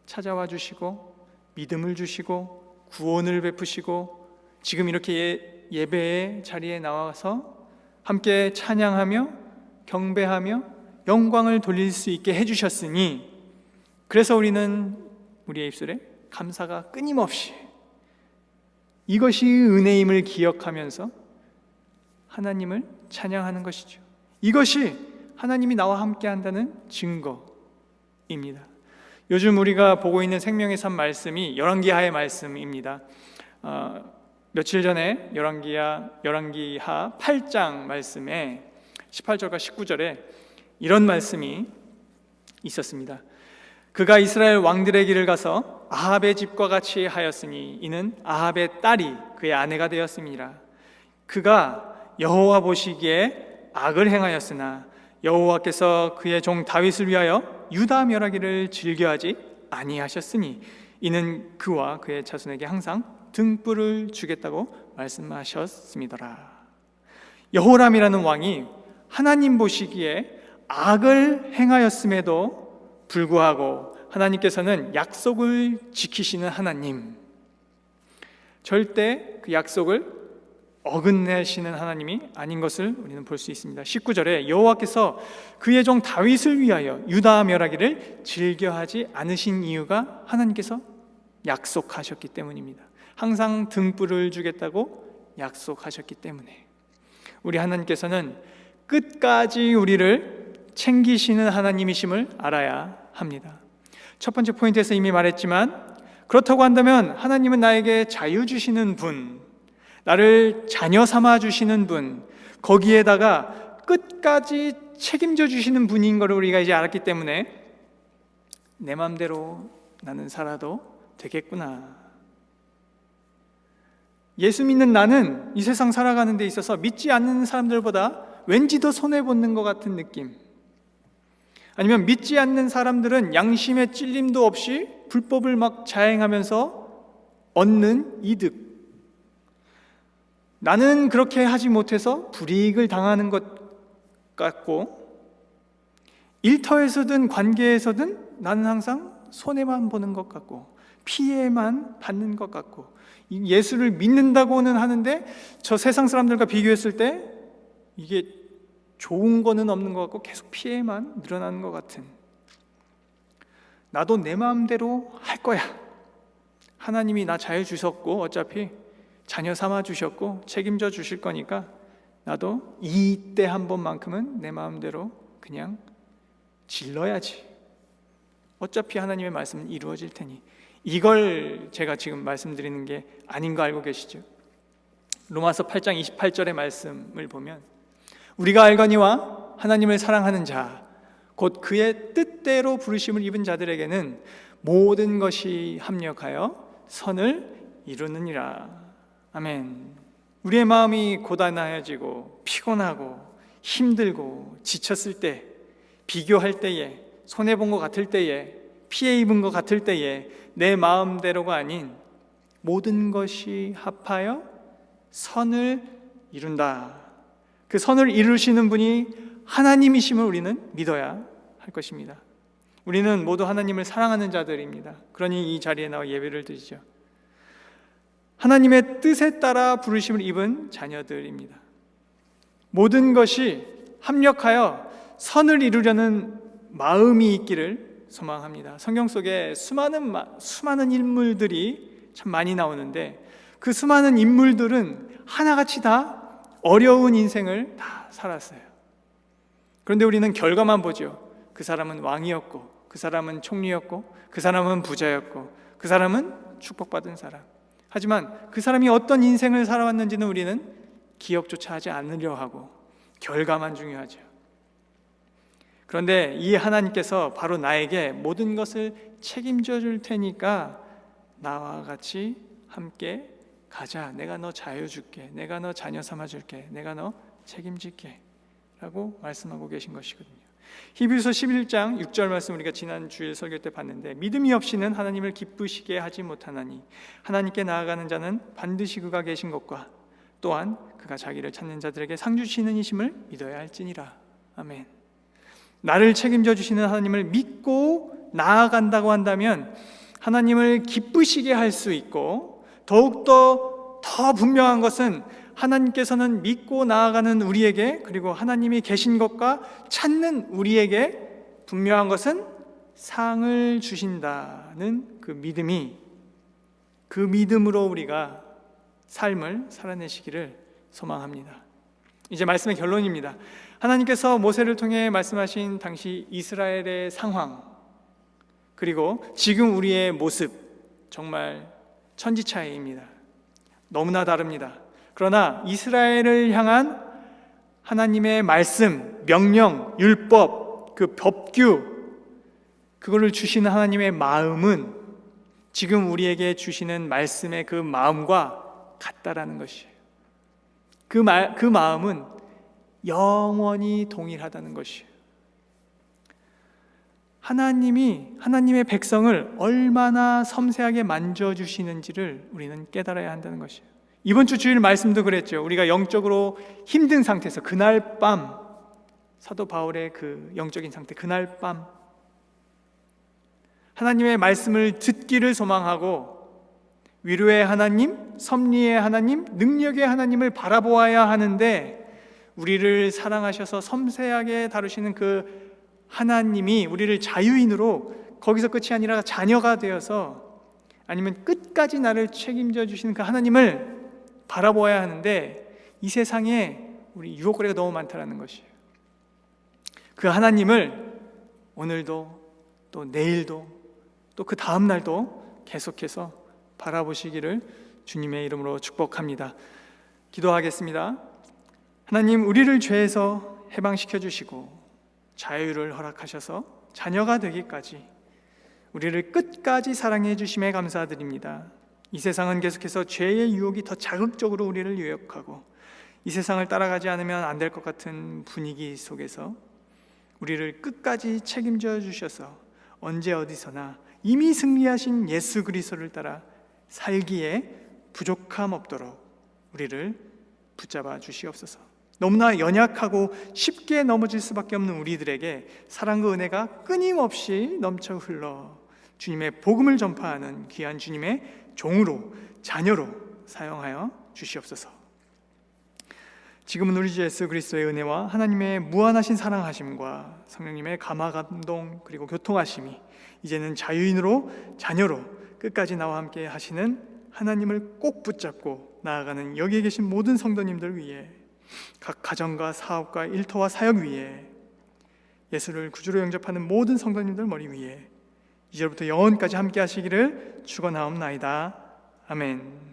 찾아와 주시고 믿음을 주시고 구원을 베푸시고 지금 이렇게 예배의 자리에 나와서 함께 찬양하며 경배하며 영광을 돌릴 수 있게 해주셨으니, 그래서 우리는 우리의 입술에 감사가 끊임없이, 이것이 은혜임을 기억하면서 하나님을 찬양하는 것이죠. 이것이 하나님이 나와 함께 한다는 증거입니다. 요즘 우리가 보고 있는 생명의 산 말씀이 열왕기하의 말씀입니다. 며칠 전에 열왕기하 8장 말씀에 18절과 19절에 이런 말씀이 있었습니다. 그가 이스라엘 왕들의 길을 가서 아합의 집과 같이 하였으니 이는 아합의 딸이 그의 아내가 되었음이라. 그가 여호와 보시기에 악을 행하였으나 여호와께서 그의 종 다윗을 위하여 유다 멸하기를 즐겨하지 아니하셨으니 이는 그와 그의 자손에게 항상 등불을 주겠다고 말씀하셨습니다라. 여호람이라는 왕이 하나님 보시기에 악을 행하였음에도 불구하고 하나님께서는 약속을 지키시는 하나님, 절대 그 약속을 어긋내시는 하나님이 아닌 것을 우리는 볼 수 있습니다. 19절에 여호와께서 그의 종 다윗을 위하여 유다 멸하기를 즐겨하지 않으신 이유가 하나님께서 약속하셨기 때문입니다. 항상 등불을 주겠다고 약속하셨기 때문에 우리 하나님께서는 끝까지 우리를 챙기시는 하나님이심을 알아야 합니다. 첫 번째 포인트에서 이미 말했지만, 그렇다고 한다면 하나님은 나에게 자유 주시는 분, 나를 자녀 삼아 주시는 분, 거기에다가 끝까지 책임져 주시는 분인 것을 우리가 이제 알았기 때문에 내 마음대로 나는 살아도 되겠구나. 예수 믿는 나는 이 세상 살아가는 데 있어서 믿지 않는 사람들보다 왠지 더 손해보는 것 같은 느낌, 아니면 믿지 않는 사람들은 양심의 찔림도 없이 불법을 막 자행하면서 얻는 이득, 나는 그렇게 하지 못해서 불이익을 당하는 것 같고, 일터에서든 관계에서든 나는 항상 손해만 보는 것 같고 피해만 받는 것 같고, 예수를 믿는다고는 하는데 저 세상 사람들과 비교했을 때 이게 좋은 거는 없는 것 같고 계속 피해만 늘어나는 것 같은, 나도 내 마음대로 할 거야, 하나님이 나 자유 주셨고 어차피 자녀 삼아 주셨고 책임져 주실 거니까 나도 이때 한 번만큼은 내 마음대로 그냥 질러야지, 어차피 하나님의 말씀은 이루어질 테니. 이걸 제가 지금 말씀드리는 게 아닌 거 알고 계시죠? 로마서 8장 28절의 말씀을 보면, 우리가 알거니와 하나님을 사랑하는 자 곧 그의 뜻대로 부르심을 입은 자들에게는 모든 것이 합력하여 선을 이루느니라. 아멘. 우리의 마음이 고단하여지고 피곤하고 힘들고 지쳤을 때, 비교할 때에, 손해본 것 같을 때에, 피해 입은 것 같을 때에 내 마음대로가 아닌 모든 것이 합하여 선을 이룬다. 그 선을 이루시는 분이 하나님이심을 우리는 믿어야 할 것입니다. 우리는 모두 하나님을 사랑하는 자들입니다. 그러니 이 자리에 나와 예배를 드리죠. 하나님의 뜻에 따라 부르심을 입은 자녀들입니다. 모든 것이 합력하여 선을 이루려는 마음이 있기를 소망합니다. 성경 속에 수많은 인물들이 참 많이 나오는데 그 수많은 인물들은 하나같이 다 어려운 인생을 다 살았어요. 그런데 우리는 결과만 보죠. 그 사람은 왕이었고, 그 사람은 총리였고, 그 사람은 부자였고, 그 사람은 축복받은 사람. 하지만 그 사람이 어떤 인생을 살아왔는지는 우리는 기억조차 하지 않으려 하고 결과만 중요하죠. 그런데 이 하나님께서 바로 나에게 모든 것을 책임져 줄 테니까 나와 같이 함께 가자. 내가 너 자유 줄게. 내가 너 자녀 삼아 줄게. 내가 너 책임질게 라고 말씀하고 계신 것이거든요. 히브리서 11장 6절 말씀 우리가 지난 주일 설교 때 봤는데, 믿음이 없이는 하나님을 기쁘시게 하지 못하나니 하나님께 나아가는 자는 반드시 그가 계신 것과 또한 그가 자기를 찾는 자들에게 상 주시는 이심을 믿어야 할지니라. 아멘. 나를 책임져 주시는 하나님을 믿고 나아간다고 한다면 하나님을 기쁘시게 할 수 있고, 더욱더 더 분명한 것은 하나님께서는 믿고 나아가는 우리에게, 그리고 하나님이 계신 것과 찾는 우리에게 분명한 것은 상을 주신다는 그 믿음이, 그 믿음으로 우리가 삶을 살아내시기를 소망합니다. 이제 말씀의 결론입니다. 하나님께서 모세를 통해 말씀하신 당시 이스라엘의 상황, 그리고 지금 우리의 모습, 정말 천지차이입니다. 너무나 다릅니다. 그러나 이스라엘을 향한 하나님의 말씀, 명령, 율법, 그 법규, 그거를 주시는 하나님의 마음은 지금 우리에게 주시는 말씀의 그 마음과 같다라는 것이에요. 그 마음은 영원히 동일하다는 것이에요. 하나님의 백성을 얼마나 섬세하게 만져주시는지를 우리는 깨달아야 한다는 것이에요. 이번 주 주일 말씀도 그랬죠. 우리가 영적으로 힘든 상태에서 그날 밤, 사도 바울의 그 영적인 상태, 그날 밤 하나님의 말씀을 듣기를 소망하고 위로의 하나님, 섭리의 하나님, 능력의 하나님을 바라보아야 하는데, 우리를 사랑하셔서 섬세하게 다루시는 그 하나님이 우리를 자유인으로, 거기서 끝이 아니라 자녀가 되어서, 아니면 끝까지 나를 책임져 주시는 그 하나님을 바라보아야 하는데, 이 세상에 우리 유혹거리가 너무 많다는 것이에요. 그 하나님을 오늘도, 또 내일도, 또 그 다음 날도 계속해서 바라보시기를 주님의 이름으로 축복합니다. 기도하겠습니다. 하나님, 우리를 죄에서 해방시켜 주시고 자유를 허락하셔서 자녀가 되기까지 우리를 끝까지 사랑해 주심에 감사드립니다. 이 세상은 계속해서 죄의 유혹이 더 자극적으로 우리를 유혹하고, 이 세상을 따라가지 않으면 안 될 것 같은 분위기 속에서 우리를 끝까지 책임져 주셔서 언제 어디서나 이미 승리하신 예수 그리스도를 따라 살기에 부족함 없도록 우리를 붙잡아 주시옵소서. 너무나 연약하고 쉽게 넘어질 수밖에 없는 우리들에게 사랑과 은혜가 끊임없이 넘쳐 흘러 주님의 복음을 전파하는 귀한 주님의 종으로, 자녀로 사용하여 주시옵소서. 지금은 우리 주 예수 그리스도의 은혜와 하나님의 무한하신 사랑하심과 성령님의 감화 감동, 그리고 교통하심이 이제는 자유인으로, 자녀로 끝까지 나와 함께 하시는 하나님을 꼭 붙잡고 나아가는 여기에 계신 모든 성도님들 위해, 각 가정과 사업과 일터와 사역 위에, 예수를 구주로 영접하는 모든 성도님들 머리 위에 이제부터 영원까지 함께 하시기를 축원하옵나이다. 아멘.